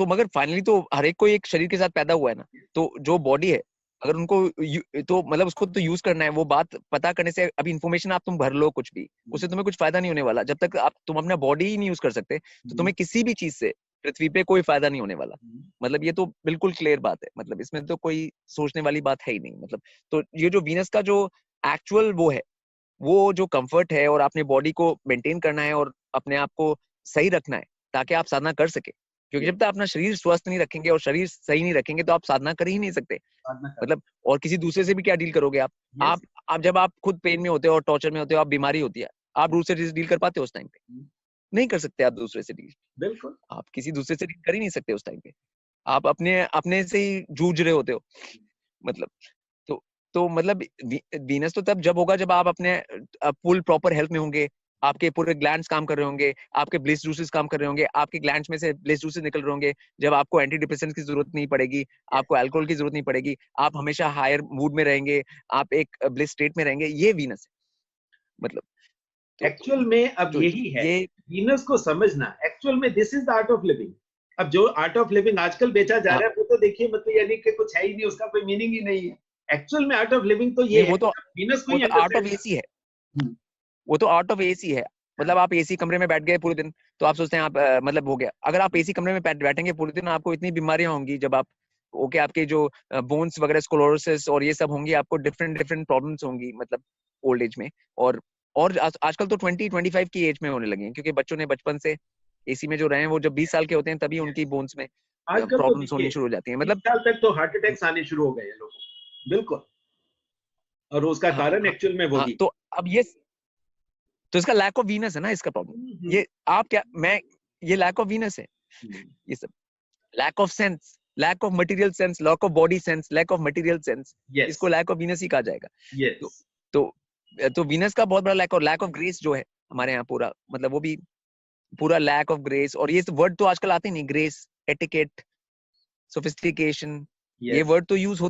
तो मगर फाइनली तो हर एक को एक शरीर के साथ पैदा हुआ है ना, तो जो बॉडी है अगर उनको तो मतलब उसको तो यूज करना है। वो बात पता करने से अभी इन्फॉर्मेशन आप तुम भर लो कुछ भी, उससे तुम्हें कुछ फायदा नहीं होने वाला। जब तक आप तुम अपना बॉडी ही नहीं यूज कर सकते तो तुम्हें किसी भी चीज से पृथ्वी पे कोई फायदा नहीं होने वाला। मतलब ये तो बिल्कुल क्लियर बात है, मतलब इसमें तो कोई सोचने वाली बात है ही नहीं। मतलब तो ये जो वीनस का जो एक्चुअल वो है, वो जो कंफर्ट है और अपने बॉडी को मेंटेन करना है और अपने आप को सही रखना है ताकि आप साधना कर सके। क्योंकि जब तक अपना शरीर स्वस्थ नहीं रखेंगे और शरीर सही नहीं रखेंगे तो आप साधना कर ही नहीं सकते। मतलब और किसी दूसरे से भी क्या डील करोगे आप? आप जब आप खुद पेन में होते हो और टॉर्चर में होते हो, आप बीमारी होती है, आप दूसरे से डील कर पाते हो उस टाइम पे? नहीं कर सकते आप दूसरे से डील। बिल्कुल, आप किसी दूसरे से डील कर ही नहीं सकते उस टाइम पे। आप अपने अपने से ही जूझ रहे होते हो। मतलब तो मतलब वीनस तो तब जब होगा जब आप अपने फुल प्रॉपर हेल्थ में होंगे, आपके पूरे ग्लैंड्स काम कर रहे होंगे, आपके ब्लिस जूसेस काम कर रहे होंगे, आपके ग्लैंड्स में से ब्लिस जूसेस निकल रहे होंगे, जब आपको एंटी डिप्रेसेंट्स की जरूरत नहीं पड़ेगी, आपको अल्कोहल की जरूरत नहीं पड़ेगी, आप हमेशा हायर मूड में रहेंगे, आप एक ब्लिस स्टेट में रहेंगे। ये वीनस है। मतलब एक्चुअल में अब तो यही है ये वीनस को समझना। एक्चुअल में this is the art of living. अब जो आर्ट ऑफ लिविंग आजकल बेचा जा रहा है वो तो देखिए मतलब यानी कि कुछ है ही नहीं, उसका कोई मीनिंग ही नहीं है। एक्चुअल में आर्ट ऑफ लिविंग तो ये नहीं, है कि आप वीनस को ही आर्ट ऑफ अंडरस्टैंड एसी है। करें। वो तो आर्ट ऑफ एसी है। मतलब आप एसी कमरे में बैठ गए पूरे दिन तो आप सोचते हैं आप मतलब हो गया। अगर आप एसी कमरे में बैठेंगे पूरे दिन, आपको इतनी बीमारियां होंगी जब आप ओके, आपके जो बोन्स वगैरह स्क्लेरोसिस और ये सब होंगी, आपको डिफरेंट डिफरेंट प्रॉब्लम्स होंगी मतलब ओल्ड एज में। और आजकल तो 20-25 की एज में होने लगे हैं, क्योंकि बच्चों ने बचपन से एसी में जो रहे हैं वो जब 20 साल के होते हैं तभी उनकी बोन्स में आजकल तो प्रॉब्लम्स होनी देखिए शुरू हो जाती है। 20 मतलब साल तक तो हार्ट अटैक्स आने शुरू हो गए हैं लोगों को। बिल्कुल। और उसका हाँ कारण हाँ एक्चुअल में हाँ। वही। तो अब ये तो इसका लैक ऑफ वीनस है ना, इसका प्रॉब्लम। ये आप क्या मैं ये लैक ऑफ वीनस है ये सब। Lack of sense, lack of material sense, lack of body sense, lack of material sense, yes इसको लैक ऑफ वीनस ही कहा जाएगा। यस। तो वीनस का बहुत बड़ा लैक, और लैक ऑफ ग्रेस जो है हमारे यहाँ पूरा, मतलब वो भी पूरा लैक ऑफ ग्रेस। और ये वर्ड तो आजकल आते ही नहीं, ग्रेस, एटिकेट, सोफिस्टिकेशन, ये यस वर्ड तो यूज